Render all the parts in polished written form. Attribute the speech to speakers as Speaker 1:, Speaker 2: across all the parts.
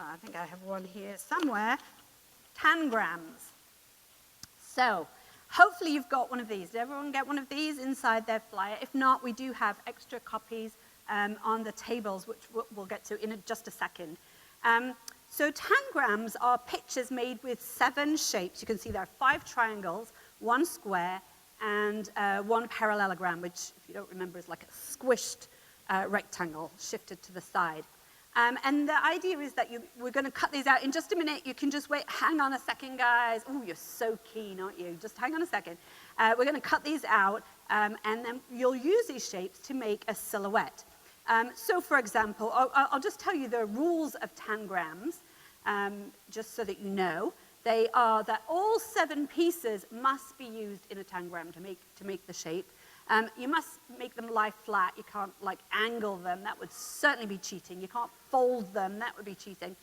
Speaker 1: I think I have one here somewhere, tangrams. So hopefully you've got one of these. Did everyone get one of these inside their flyer? If not, we do have extra copies on the tables, which we'll get to in just a second. So tangrams are pictures made with 7 shapes. You can see there are 5 triangles, 1 square, and 1 parallelogram, which, if you don't remember, is like a squished rectangle shifted to the side. And the idea is that we're going to cut these out in just a minute. You can just wait. Hang on a second, guys. Oh, you're so keen, aren't you? Just hang on a second. We're going to cut these out, and then you'll use these shapes to make a silhouette. So, for example, I'll just tell you the rules of tangrams, just so that you know. They are that all 7 pieces must be used in a tangram to make the shape. You must make them lie flat. You can't angle them. That would certainly be cheating. You can't fold them. That would be cheating.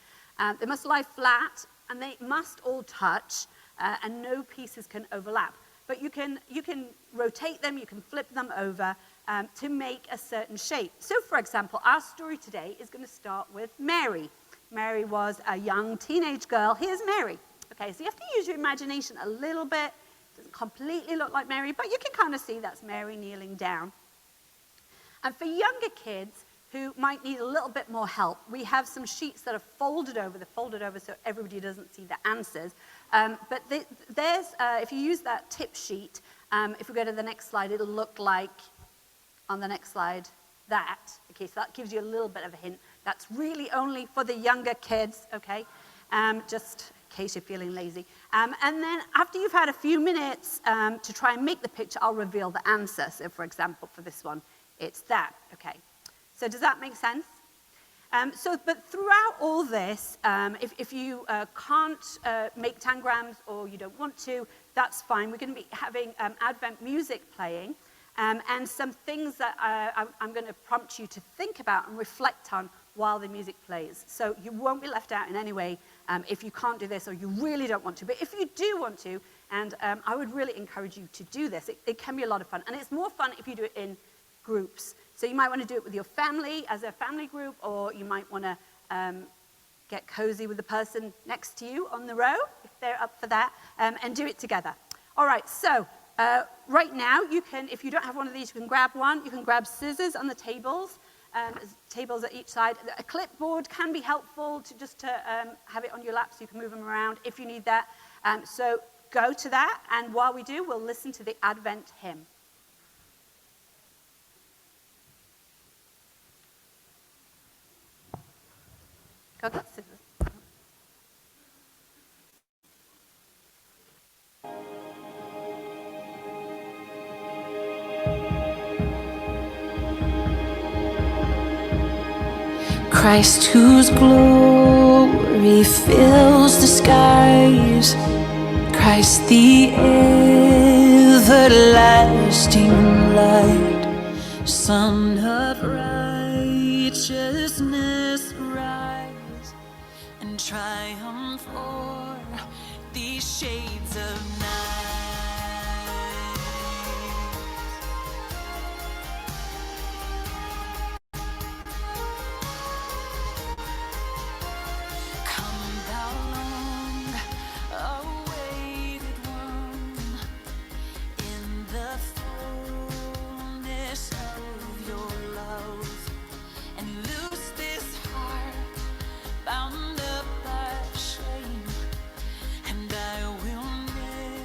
Speaker 1: They must lie flat, and they must all touch, and no pieces can overlap. But you can rotate them. You can flip them over to make a certain shape. So, for example, our story today is going to start with Mary. Mary was a young teenage girl. Here's Mary. Okay, so you have to use your imagination a little bit. Doesn't completely look like Mary, but you can kind of see that's Mary kneeling down. And for younger kids who might need a little bit more help, we have some sheets that are folded over. They're folded over so everybody doesn't see the answers. But if you use that tip sheet, if we go to the next slide, it'll look like, on the next slide, that. Okay, so that gives you a little bit of a hint. That's really only for the younger kids, okay? Just in case you're feeling lazy. And then after you've had a few minutes to try and make the picture, I'll reveal the answer. So, for example, for this one, it's that, okay? So does that make sense? But throughout all this, if you can't make tangrams or you don't want to, that's fine. We're going to be having Advent music playing and some things that I'm going to prompt you to think about and reflect on while the music plays. So you won't be left out in any way if you can't do this or you really don't want to. But if you do want to, and I would really encourage you to do this, it can be a lot of fun. And it's more fun if you do it in groups. So you might want to do it with your family as a family group, or you might want to get cozy with the person next to you on the row, if they're up for that, and do it together. All right, so right now, you can, if you don't have one of these, you can grab one. You can grab scissors on the tables. Tables at each side. A clipboard can be helpful to have it on your lap so you can move them around if you need that. So go to that, and while we do, we'll listen to the Advent hymn. Go get scissors.
Speaker 2: Christ, whose glory fills the skies, Christ, the everlasting light, Son of righteousness, rise and triumph o'er these shades of night. Bound up by shame, and I will never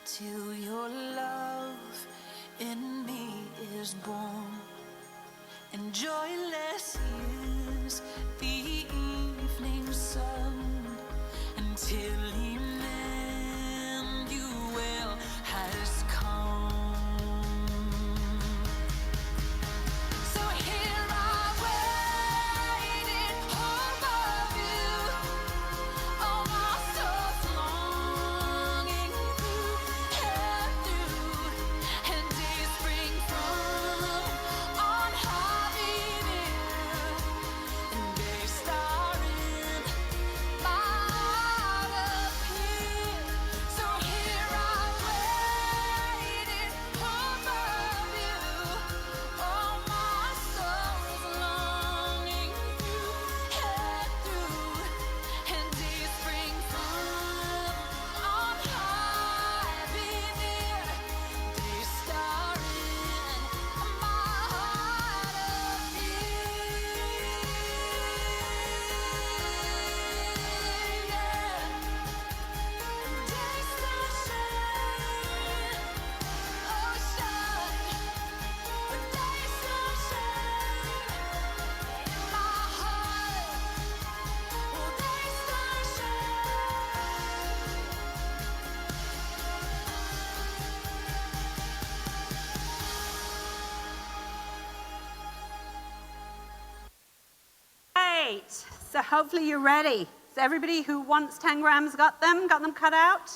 Speaker 2: till your love in me is born, and joyless is the evening sun, until Emmanuel has come. So here I waited above you, all my soul's longing through, and days spring from on high near, and they star in my heart appear. So here I waited above you, all my soul's longing through, and days spring from on high near, they star in my heart
Speaker 1: Great. So hopefully you're ready. So everybody who wants tangrams got them cut out?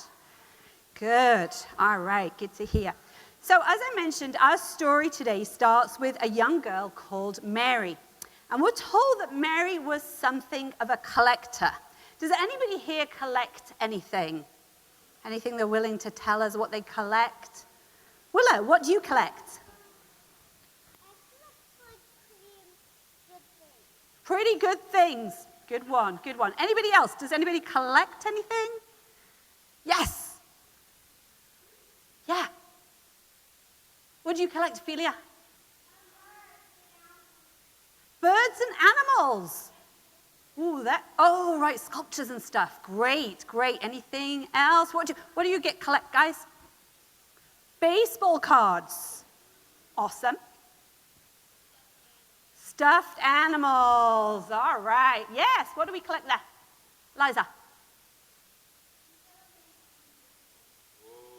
Speaker 1: Good. All right, good to hear. So as I mentioned, our story today starts with a young girl called Mary. And we're told that Mary was something of a collector. Does anybody here collect anything? Anything they're willing to tell us what they collect? Willow, what do you collect? Pretty good things. Good one, good one. Anybody else? Does anybody collect anything? Yes. Yeah. What do you collect, Ophelia? Birds and animals. Ooh, oh, right, sculptures and stuff. Great, great. Anything else? What do you collect, guys? Baseball cards. Awesome. Stuffed animals. All right. Yes. What do we collect there? Liza.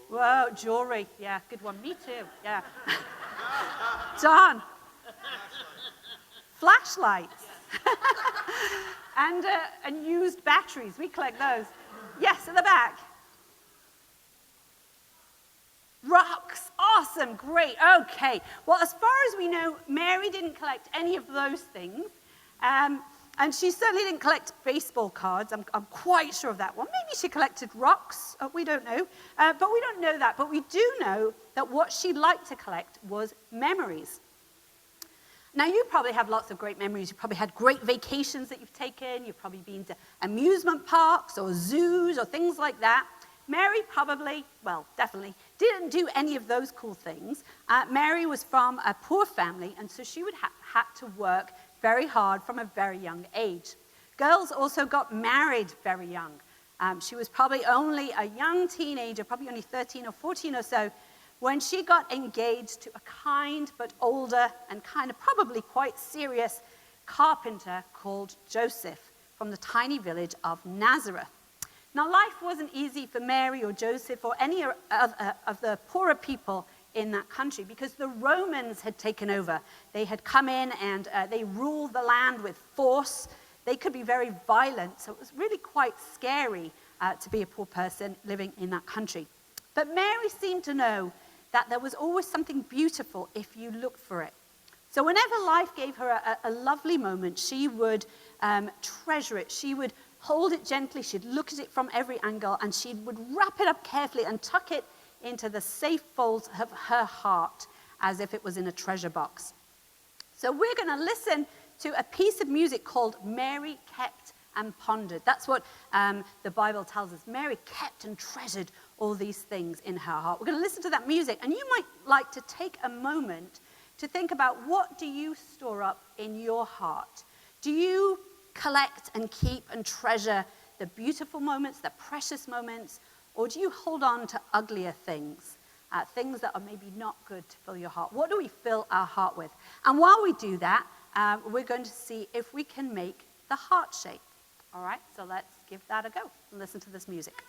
Speaker 1: Whoa, jewelry. Yeah, good one. Me too. Yeah. Don. Flashlights. And used batteries. We collect those. Yes, at the back. Rocks. Awesome. Great. Okay. Well, as far as we know, Mary didn't collect any of those things. And she certainly didn't collect baseball cards. I'm quite sure of that one. Maybe she collected rocks. We don't know. But we don't know that. But we do know that what she liked to collect was memories. Now, you probably have lots of great memories. You probably had great vacations that you've taken. You've probably been to amusement parks or zoos or things like that. Mary probably, well, definitely, didn't do any of those cool things. Mary was from a poor family, and so she would had to work very hard from a very young age. Girls also got married very young. She was probably only a young teenager, probably only 13 or 14 or so, when she got engaged to a kind but older and kind of probably quite serious carpenter called Joseph from the tiny village of Nazareth. Now, life wasn't easy for Mary or Joseph or any of the poorer people in that country because the Romans had taken over. They had come in and they ruled the land with force. They could be very violent, so it was really quite scary to be a poor person living in that country. But Mary seemed to know that there was always something beautiful if you looked for it. So whenever life gave her a lovely moment, she would treasure it. She would hold it gently. She'd look at it from every angle, and she would wrap it up carefully and tuck it into the safe folds of her heart as if it was in a treasure box. So we're going to listen to a piece of music called Mary Kept and Pondered. That's what the Bible tells us. Mary kept and treasured all these things in her heart. We're going to listen to that music, and you might like to take a moment to think about, what do you store up in your heart? Do you collect and keep and treasure the beautiful moments, the precious moments, Or do you hold on to uglier things, things that are maybe not good to fill your heart? What do we fill our heart with? And while we do that, we're going to see if we can make the heart shape. All right, so let's give that a go and listen to this music.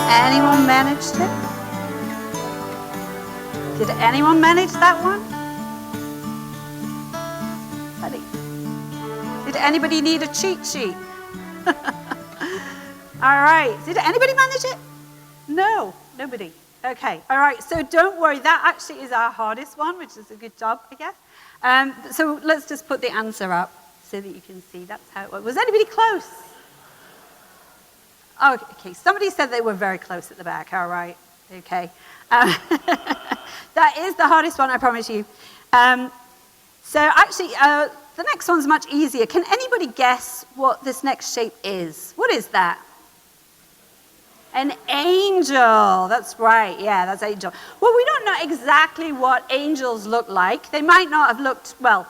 Speaker 1: Anyone managed it? Did anyone manage that one? Buddy. Did anybody need a cheat sheet? All right. Did anybody manage it? No, nobody. Okay. All right. So don't worry. That actually is our hardest one, which is a good job, I guess. So let's just put the answer up so that you can see that's how it works. Was anybody close? Oh, okay, somebody said they were very close at the back. All right, okay. That is the hardest one, I promise you. So actually, the next one's much easier. Can anybody guess what this next shape is? What is that? An angel. That's right. Yeah, that's angel. Well, we don't know exactly what angels look like. They might not have looked, well,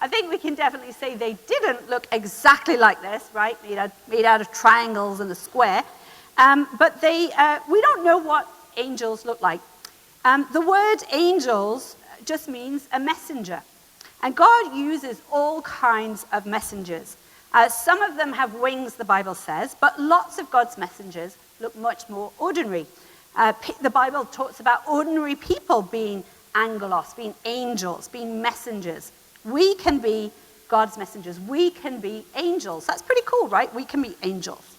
Speaker 1: I think we can definitely say they didn't look exactly like this, right? Made out of triangles and a square. But we don't know what angels look like. The word angels just means a messenger. And God uses all kinds of messengers. Some of them have wings, the Bible says, but lots of God's messengers look much more ordinary. The Bible talks about ordinary people being angelos, being angels, being messengers. We can be God's messengers. We can be angels. That's pretty cool, right? We can be angels.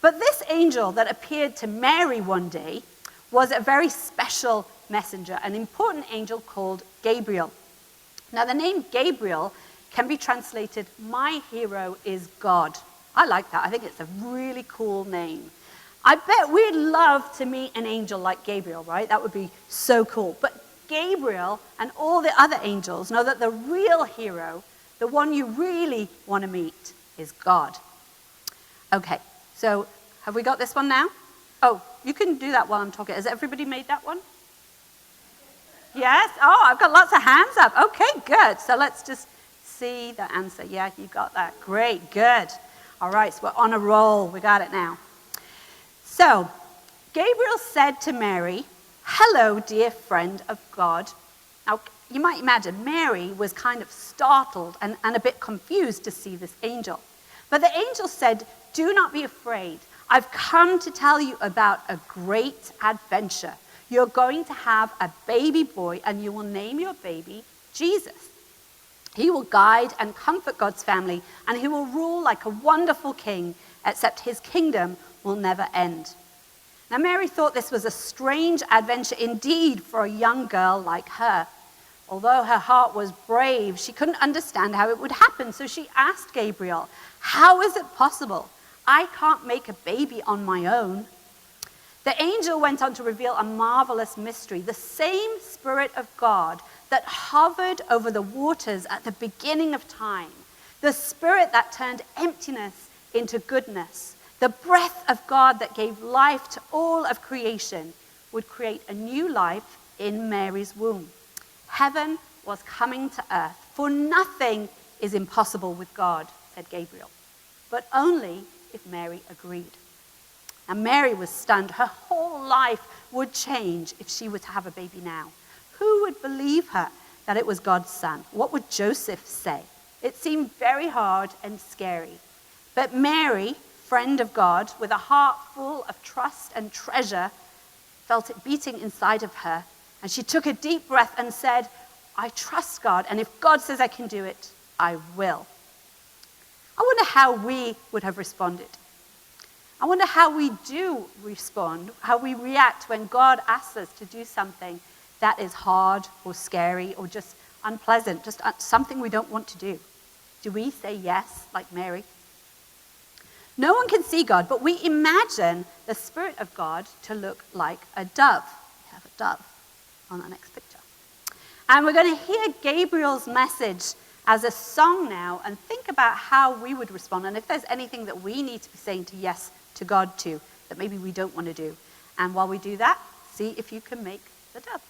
Speaker 1: But this angel that appeared to Mary one day was a very special messenger, an important angel called Gabriel. Now, the name Gabriel can be translated, "My hero is God." I like that. I think it's a really cool name. I bet we'd love to meet an angel like Gabriel, right? That would be so cool. But Gabriel and all the other angels know that the real hero, the one you really want to meet, is God. Okay, so have we got this one now? Oh, you can do that while I'm talking. Has everybody made that one? Yes? Oh, I've got lots of hands up. Okay, good. So let's just see the answer. Yeah, you got that. Great, good. All right, so we're on a roll. We got it now. So, Gabriel said to Mary, "Hello, dear friend of God." Now, you might imagine Mary was kind of startled and a bit confused to see this angel. But the angel said, "Do not be afraid. I've come to tell you about a great adventure. You're going to have a baby boy, and you will name your baby Jesus. He will guide and comfort God's family, and he will rule like a wonderful king, except his kingdom will never end." Now, Mary thought this was a strange adventure indeed for a young girl like her. Although her heart was brave, she couldn't understand how it would happen, so she asked Gabriel, "How is it possible? I can't make a baby on my own." The angel went on to reveal a marvelous mystery. The same Spirit of God that hovered over the waters at the beginning of time, the Spirit that turned emptiness into goodness, the breath of God that gave life to all of creation, would create a new life in Mary's womb. Heaven was coming to earth, for nothing is impossible with God, said Gabriel, but only if Mary agreed. And Mary was stunned. Her whole life would change if she were to have a baby now. Who would believe her that it was God's son? What would Joseph say? It seemed very hard and scary. But Mary, friend of God, with a heart full of trust and treasure, felt it beating inside of her. And she took a deep breath and said, "I trust God, and if God says I can do it, I will." I wonder how we would have responded. I wonder how we do respond, how we react when God asks us to do something that is hard or scary or just unpleasant, just something we don't want to do. Do we say yes, like Mary? No one can see God, but we imagine the Spirit of God to look like a dove. We have a dove on our next picture. And we're going to hear Gabriel's message as a song now and think about how we would respond and if there's anything that we need to be saying to yes to God to that maybe we don't want to do. And while we do that, see if you can make the dove.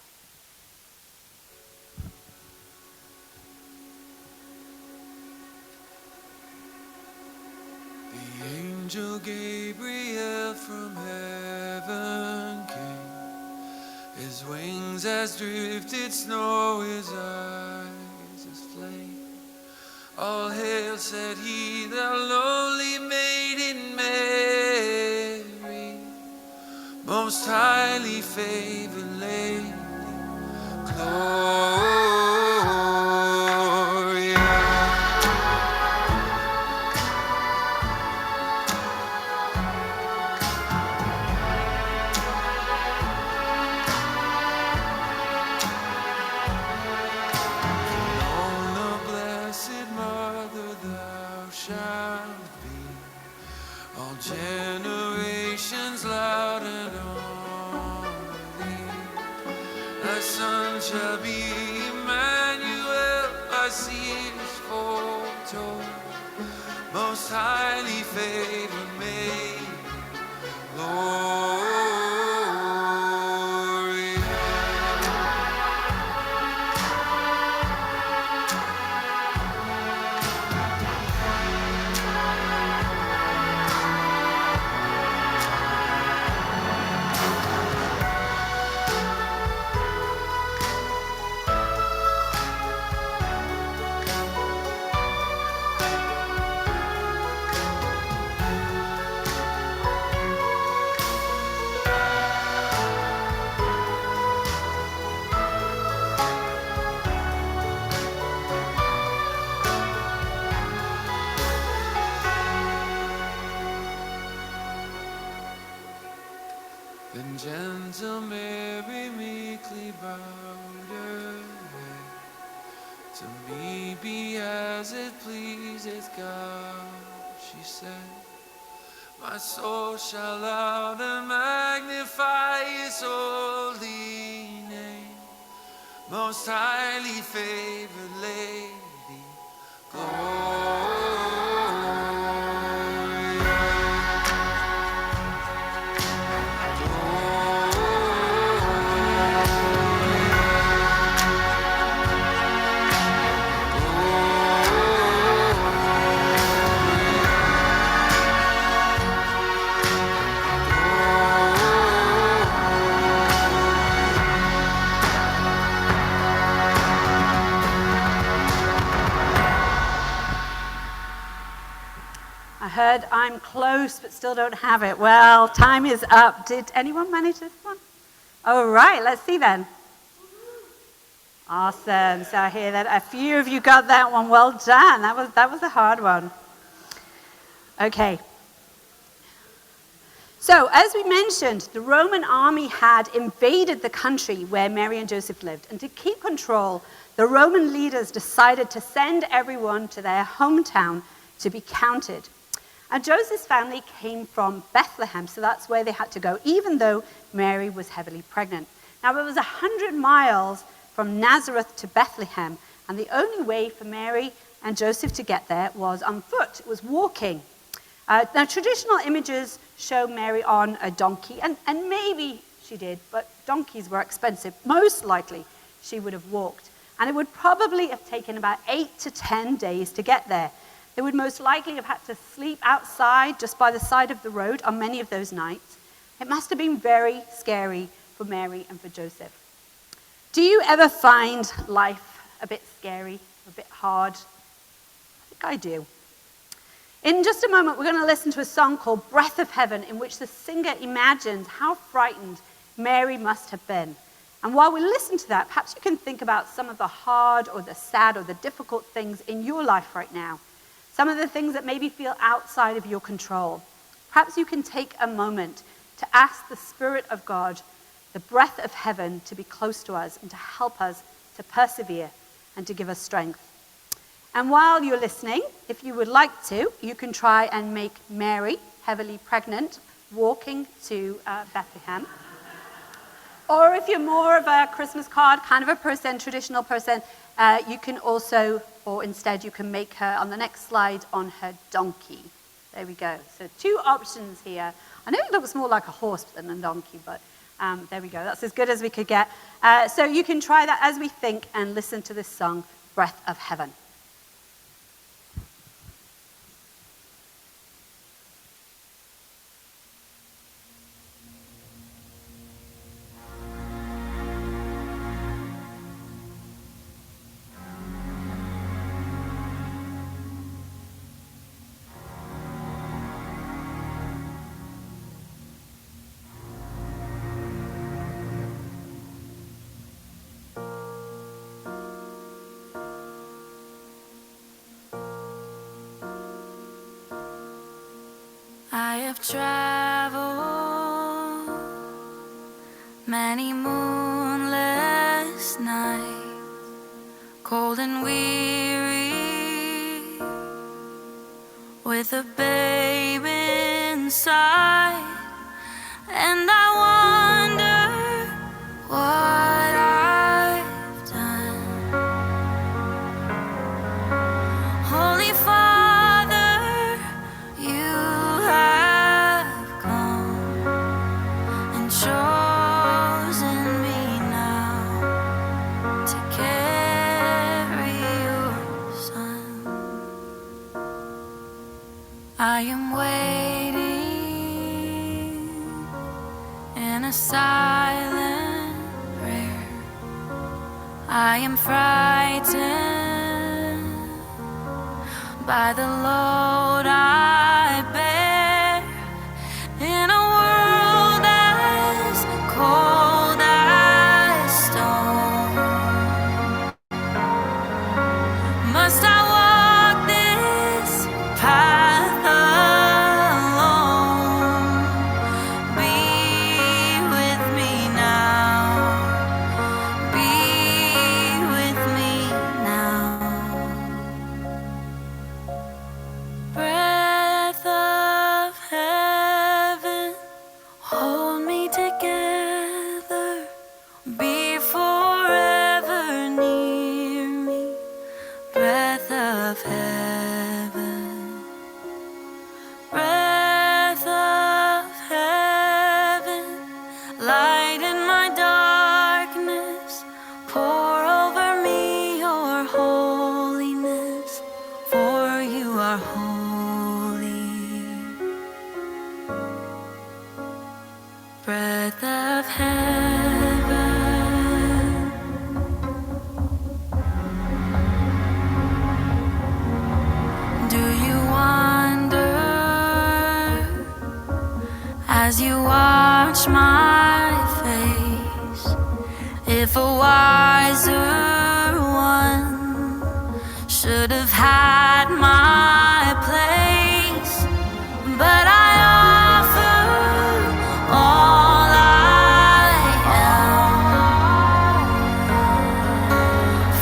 Speaker 3: The angel Gabriel from heaven came. His wings as drifted snow, his eyes as flame. All hail, said he, the lowly maiden Mary, most highly favored lady, Gloria. On the blessed Mother thou shalt be, all generations loud and honor thee. Thy son shall be Emmanuel, by seers foretold, most highly favored maid, Gloria. Then gentle Mary meekly bowed her head. To me be as it pleaseth God, she said. My soul shall loud and magnify his holy name. Most highly favored lady, Gloria.
Speaker 1: heard I'm close but still don't have it. Well, time is up. Did anyone manage this one? All right, let's see then. Awesome. So I hear that a few of you got that one. Well done. That was a hard one. Okay. So, as we mentioned, the Roman army had invaded the country where Mary and Joseph lived. And to keep control, the Roman leaders decided to send everyone to their hometown to be counted. And Joseph's family came from Bethlehem, so that's where they had to go, even though Mary was heavily pregnant. Now, it was 100 miles from Nazareth to Bethlehem, and the only way for Mary and Joseph to get there was on foot. It was walking. Now, traditional images show Mary on a donkey, and maybe she did, but donkeys were expensive. Most likely, she would have walked. And it would probably have taken about 8 to 10 days to get there. They would most likely have had to sleep outside just by the side of the road on many of those nights. It must have been very scary for Mary and for Joseph. Do you ever find life a bit scary, a bit hard? I think I do. In just a moment, we're going to listen to a song called Breath of Heaven, in which the singer imagines how frightened Mary must have been. And while we listen to that, perhaps you can think about some of the hard or the sad or the difficult things in your life right now. Some of the things that maybe feel outside of your control. Perhaps you can take a moment to ask the Spirit of God, the breath of heaven, to be close to us and to help us to persevere and to give us strength. And while you're listening, if you would like to, you can try and make Mary, heavily pregnant, walking to Bethlehem. Or if you're more of a Christmas card kind of a person, traditional person, you can also, or instead you can make her on the next slide on her donkey. There we go. So 2 options here. I know it looks more like a horse than a donkey, but there we go. That's as good as we could get. So you can try that as we think and listen to this song, Breath of Heaven.
Speaker 2: I have traveled many moonless nights, cold and weary, with a babe inside, and I wonder what I've done. Holy Father, you have come and chosen me now to carry your Son. I am waiting in a silent prayer. I am frightened by the load I bear in a world as cold as stone. Must I walk this path alone? Be with me now. Be with me now. watch my face. If a wiser one should have had my place, but I offer all I am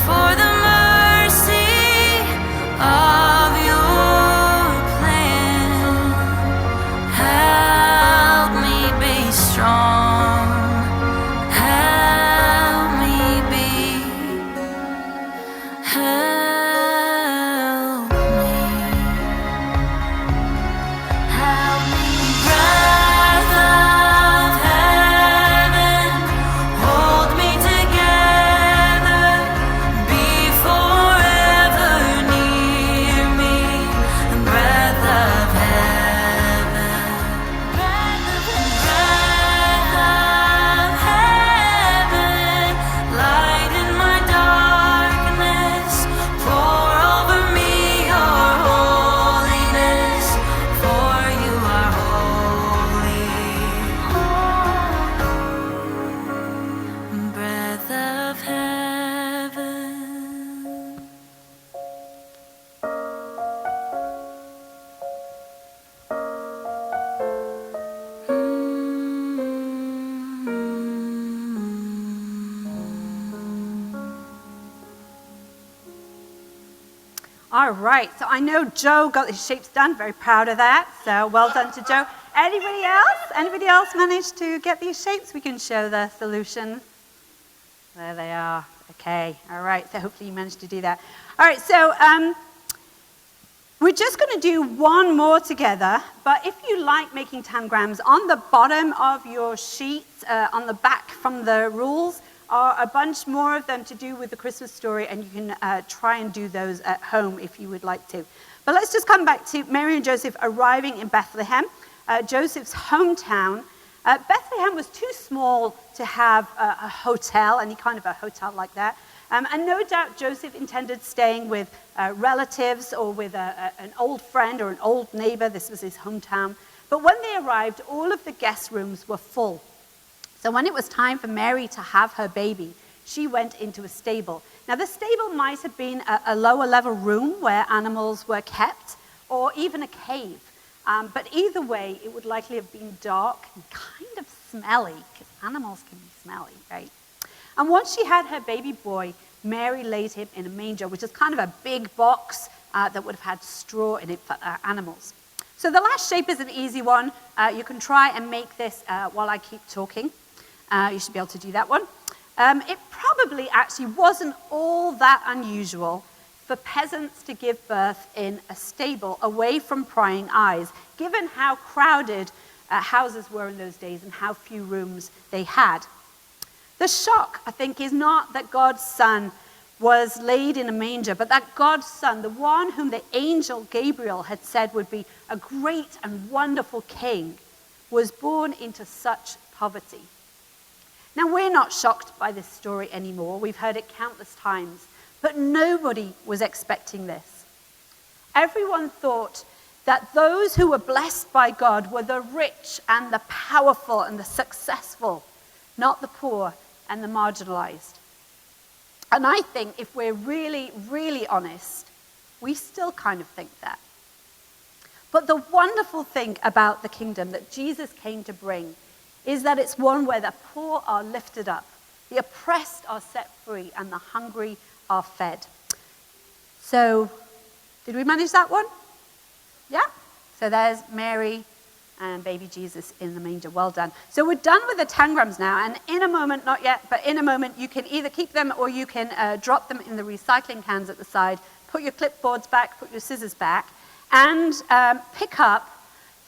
Speaker 2: for the mercy of your plan. Help me be strong. Help me be. Help me. Help me. Breath of heaven, hold me together. Be forever near me. Breath of heaven. Breath of heaven, light in my darkness. Pour over me your holiness, for you are holy. Breath of heaven.
Speaker 1: All right, so I know Joe got his shapes done. Very proud of that. So well done to Joe. Anybody else? Anybody else managed to get these shapes? We can show the solutions. There they are. Okay. All right. So hopefully you managed to do that. All right. So we're just going to do one more together. But if you like making tangrams, on the bottom of your sheets, on the back from the rules, are a bunch more of them to do with the Christmas story, and you can try and do those at home if you would like to. But let's just come back to Mary and Joseph arriving in Bethlehem, Joseph's hometown. Bethlehem was too small to have a hotel, any kind of a hotel like that. And no doubt Joseph intended staying with relatives or with an old friend or an old neighbor. This was his hometown. But when they arrived, all of the guest rooms were full. So when it was time for Mary to have her baby, she went into a stable. Now, the stable might have been a lower level room where animals were kept, or even a cave. But either way, it would likely have been dark and kind of smelly, because animals can be smelly, right? And once she had her baby boy, Mary laid him in a manger, which is kind of a big box that would have had straw in it for animals. So the last shape is an easy one. You can try and make this while I keep talking. You should be able to do that one. It probably actually wasn't all that unusual for peasants to give birth in a stable away from prying eyes, given how crowded houses were in those days and how few rooms they had. The shock, I think, is not that God's son was laid in a manger, but that God's son, the one whom the angel Gabriel had said would be a great and wonderful king, was born into such poverty. Now, we're not shocked by this story anymore. We've heard it countless times. But nobody was expecting this. Everyone thought that those who were blessed by God were the rich and the powerful and the successful, not the poor and the marginalized. And I think if we're really, really honest, we still kind of think that. But the wonderful thing about the kingdom that Jesus came to bring is that it's one where the poor are lifted up, the oppressed are set free, and the hungry are fed. So, did we manage that one? Yeah? So there's Mary and baby Jesus in the manger. Well done. So we're done with the tangrams now, and in a moment, not yet, but in a moment, you can either keep them or you can drop them in the recycling cans at the side, put your clipboards back, put your scissors back, and pick up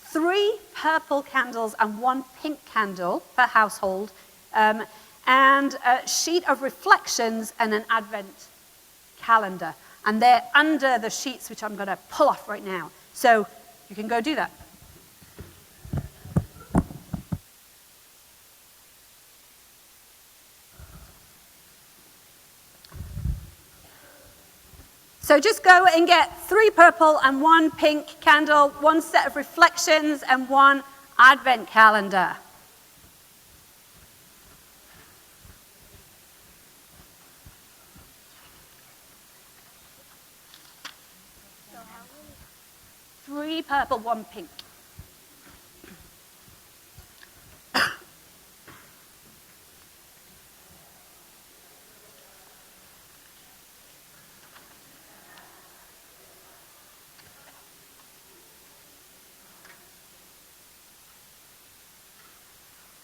Speaker 1: 3 purple candles and 1 pink candle per household, and a sheet of reflections and an Advent calendar. And they're under the sheets, which I'm going to pull off right now. So you can go do that. So just go and get 3 purple and 1 pink candle, 1 set of reflections, and 1 Advent calendar. 3 purple, 1 pink.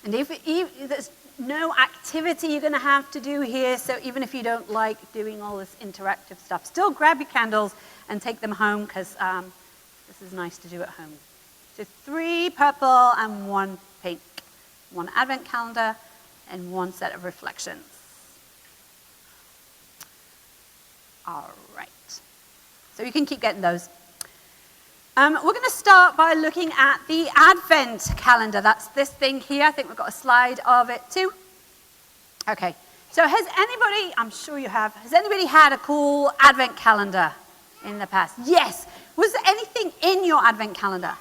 Speaker 1: And if there's no activity you're going to have to do here, so even if you don't like doing all this interactive stuff, still grab your candles and take them home, because this is nice to do at home. So 3 purple and 1 pink. 1 advent calendar and 1 set of reflections. All right. So you can keep getting those. We're going to start by looking at the Advent calendar. That's this thing here. I think we've got a slide of it too. Okay. So has anybody, I'm sure you have, has anybody had a cool Advent calendar in the past? Yes. Was there anything in your Advent calendar?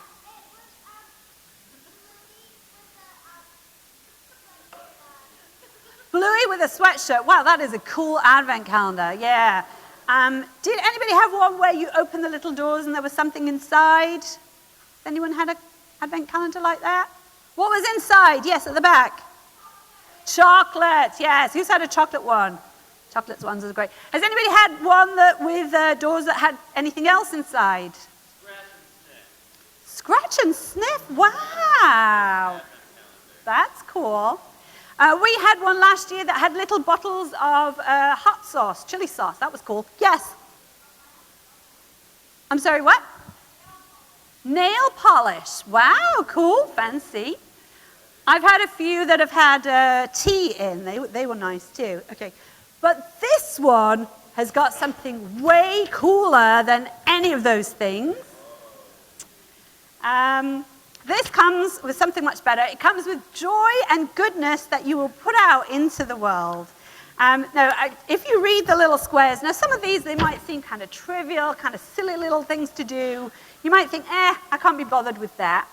Speaker 1: Bluey with a sweatshirt. Wow, that is a cool Advent calendar. Yeah. Did anybody have one where you opened the little doors and there was something inside? Has anyone had an Advent calendar like that? What was inside? Yes, at the back. Chocolate. Yes. Who's had a chocolate one? Chocolate ones are great. Has anybody had one that with doors that had anything else inside? Scratch and sniff. Wow. That's cool. We had one last year that had little bottles of hot sauce, chili sauce. That was cool. Yes? I'm sorry, what? Nail polish. Wow, cool, fancy. I've had a few that have had tea in. They were nice too. Okay. But this one has got something way cooler than any of those things. This comes with something much better. It comes with joy and goodness that you will put out into the world. If you read the little squares, now some of these, they might seem kind of trivial, kind of silly little things to do. You might think, I can't be bothered with that.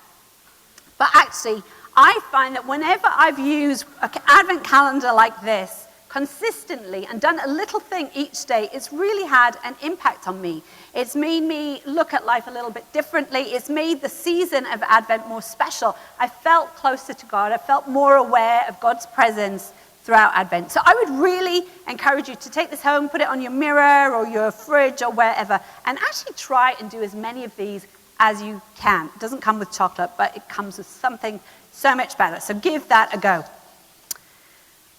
Speaker 1: But actually, I find that whenever I've used an Advent calendar like this, consistently and done a little thing each day, it's really had an impact on me. It's made me look at life a little bit differently. It's made the season of Advent more special. I felt closer to God. I felt more aware of God's presence throughout Advent. So I would really encourage you to take this home, put it on your mirror or your fridge or wherever, and actually try and do as many of these as you can. It doesn't come with chocolate, but it comes with something so much better. So give that a go.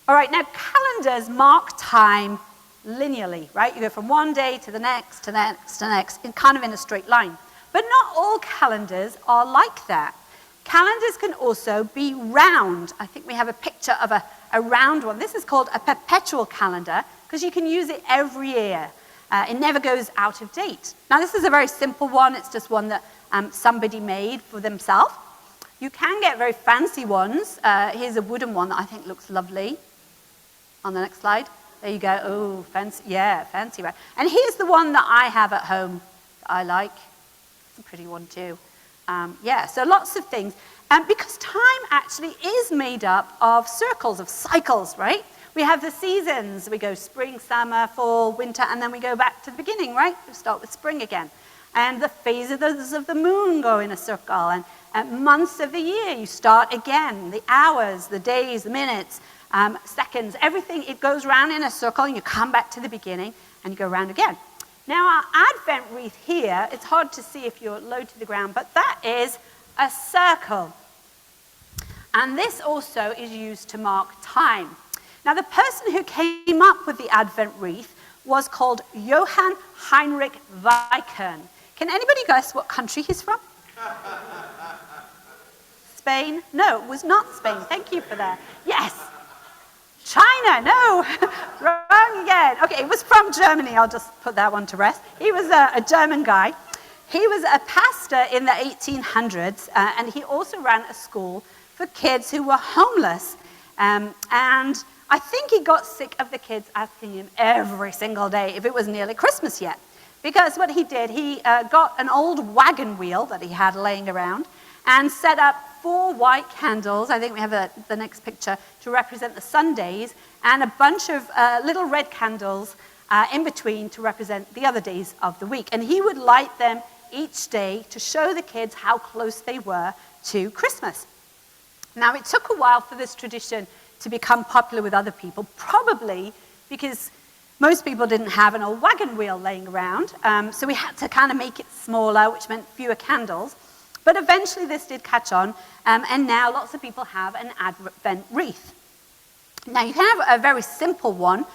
Speaker 1: All right, now calendars mark time linearly, right? You go from one day to the next, to the next, to the next, kind of in a straight line. But not all calendars are like that. Calendars can also be round. I think we have a picture of a round one. This is called a perpetual calendar because you can use it every year. It never goes out of date. Now, this is a very simple one. It's just one that somebody made for themselves. You can get very fancy ones. Here's a wooden one that I think looks lovely. On the next slide. There you go. Oh, fancy. Yeah, fancy. Right? And here's the one that I have at home that I like. It's a pretty one too. Yeah, so lots of things. Because time actually is made up of circles, of cycles, right? We have the seasons. We go spring, summer, fall, winter, and then we go back to the beginning, right? We start with spring again. And the phases of the moon go in a circle. And months of the year, you start again. The hours, the days, the minutes, seconds, everything, it goes round in a circle and you come back to the beginning and you go round again. Now our Advent wreath here, it's hard to see if you're low to the ground, but that is a circle. And this also is used to mark time. Now the person who came up with the Advent wreath was called Johann Heinrich Weikern. Can anybody guess what country he's from? Spain? No, it was not Spain. Thank you for that. Yes. China, no, wrong again. Okay, it was from Germany. I'll just put that one to rest. He was a German guy. He was a pastor in the 1800s, and he also ran a school for kids who were homeless. And I think he got sick of the kids asking him every single day if it was nearly Christmas yet. Because what he did, he got an old wagon wheel that he had laying around and set up 4 white candles, I think we have the next picture, to represent the Sundays, and a bunch of little red candles in between to represent the other days of the week. And he would light them each day to show the kids how close they were to Christmas. Now, it took a while for this tradition to become popular with other people, probably because most people didn't have an old wagon wheel laying around, so we had to kind of make it smaller, which meant fewer candles. But eventually this did catch on, and now lots of people have an Advent wreath. Now, you can have a very simple one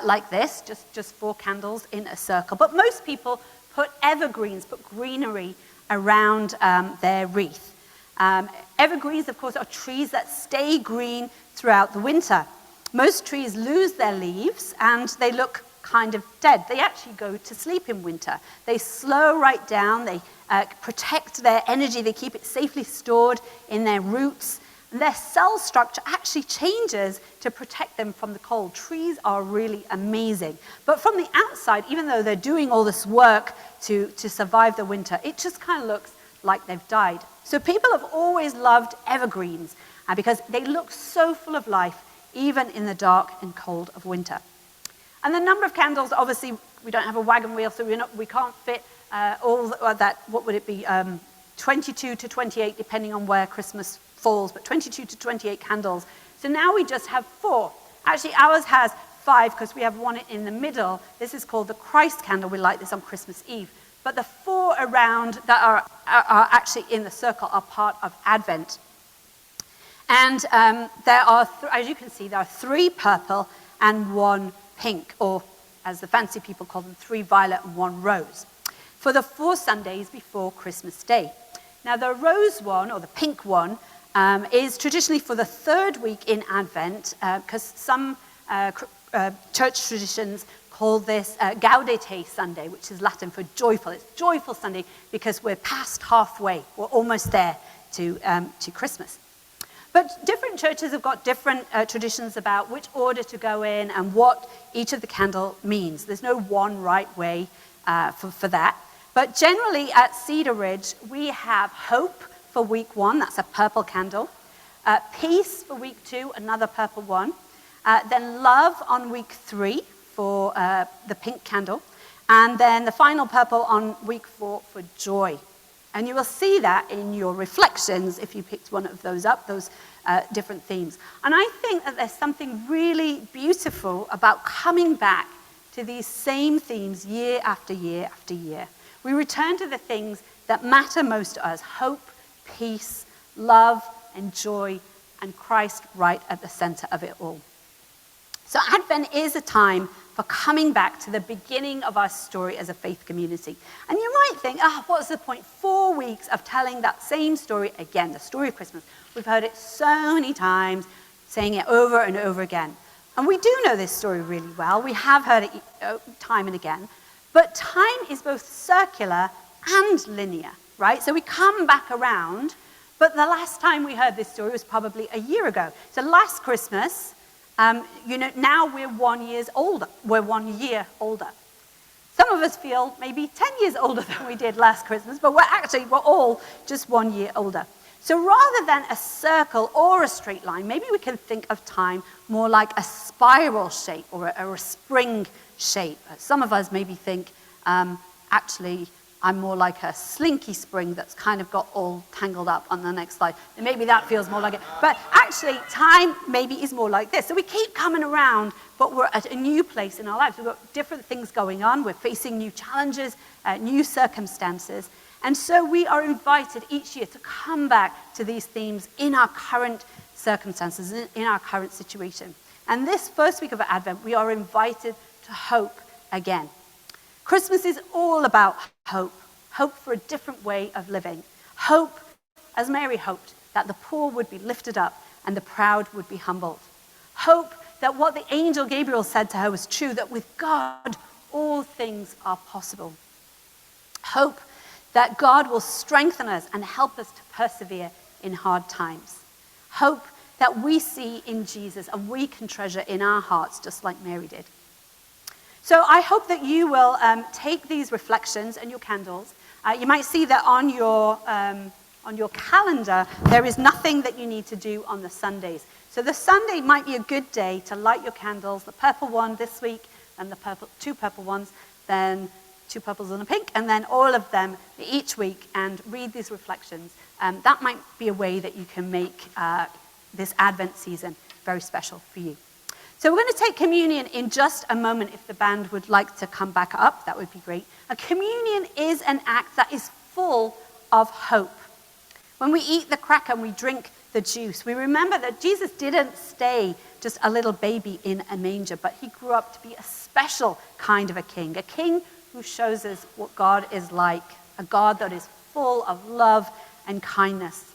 Speaker 1: like this, just 4 candles in a circle, but most people put evergreens, put greenery around their wreath. Evergreens, of course, are trees that stay green throughout the winter. Most trees lose their leaves and they look kind of dead. They actually go to sleep in winter. They slow right down, they protect their energy, they keep it safely stored in their roots. And their cell structure actually changes to protect them from the cold. Trees are really amazing. But from the outside, even though they're doing all this work to survive the winter, it just kind of looks like they've died. So people have always loved evergreens because they look so full of life, even in the dark and cold of winter. And the number of candles, obviously, we don't have a wagon wheel, so we can't fit all that, what would it be, 22 to 28, depending on where Christmas falls, but 22 to 28 candles. So now we just have 4. Actually, ours has 5 because we have one in the middle. This is called the Christ candle. We light this on Christmas Eve. But the 4 around that are actually in the circle are part of Advent. And there are, as you can see, there are 3 purple and 1 pink, or as the fancy people call them, 3 violet and 1 rose, for the 4 Sundays before Christmas Day. Now, the rose one, or the pink one, is traditionally for the 3rd week in Advent, because some church traditions call this Gaudete Sunday, which is Latin for joyful. It's joyful Sunday because we're past halfway. We're almost there to Christmas. But different churches have got different traditions about which order to go in and what each of the candle means. There's no one right way for that. But generally at Cedar Ridge, we have hope for week 1, that's a purple candle. Peace for week 2, another purple one. Then love on week 3 for the pink candle. And then the final purple on week 4 for joy. And you will see that in your reflections if you picked one of those up, those different themes. And I think that there's something really beautiful about coming back to these same themes year after year after year. We return to the things that matter most to us: hope, peace, love, and joy, and Christ right at the center of it all. So Advent is a time for coming back to the beginning of our story as a faith community. And you might think, what's the point? 4 weeks of telling that same story again, the story of Christmas. We've heard it so many times, saying it over and over again. And we do know this story really well. We have heard it time and again. But time is both circular and linear, right? So we come back around, but the last time we heard this story was probably a year ago. So last Christmas, now we're 1 year older. We're 1 year older. Some of us feel maybe 10 years older than we did last Christmas, but we're all just 1 year older. So rather than a circle or a straight line, maybe we can think of time more like a spiral shape or a spring shape. Some of us maybe think, actually, I'm more like a slinky spring that's kind of got all tangled up on the next slide. And maybe that feels more like it. But actually, time maybe is more like this. So we keep coming around, but we're at a new place in our lives. We've got different things going on. We're facing new challenges, new circumstances. And so we are invited each year to come back to these themes in our current circumstances, in our current situation. And this first week of Advent, we are invited to hope again. Christmas is all about hope. Hope for a different way of living. Hope, as Mary hoped, that the poor would be lifted up and the proud would be humbled. Hope that what the angel Gabriel said to her was true, that with God, all things are possible. Hope that God will strengthen us and help us to persevere in hard times. Hope that we see in Jesus and we can treasure in our hearts just like Mary did. So I hope that you will take these reflections and your candles. You might see that on your calendar, there is nothing that you need to do on the Sundays. So the Sunday might be a good day to light your candles, the purple one this week and the 2 purple ones, then 2 purples and a pink, and then all of them each week, and read these reflections. That might be a way that you can make this Advent season very special for you. So we're going to take communion in just a moment. If the band would like to come back up, that would be great. A communion is an act that is full of hope. When we eat the cracker and we drink the juice, we remember that Jesus didn't stay just a little baby in a manger, but he grew up to be a special kind of a king who shows us what God is like, a God that is full of love and kindness.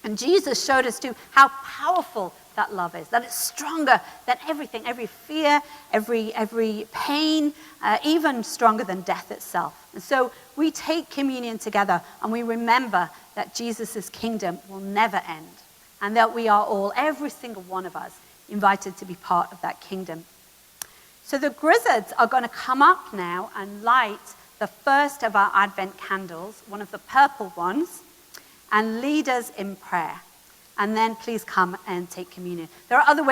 Speaker 1: And Jesus showed us too how powerful that love is, that it's stronger than everything, every fear, every pain, even stronger than death itself. And so we take communion together and we remember that Jesus' kingdom will never end, and that we are all, every single one of us, invited to be part of that kingdom. So the Grizzards are going to come up now and light the first of our Advent candles, one of the purple ones, and lead us in prayer. And then please come and take communion. There are other ways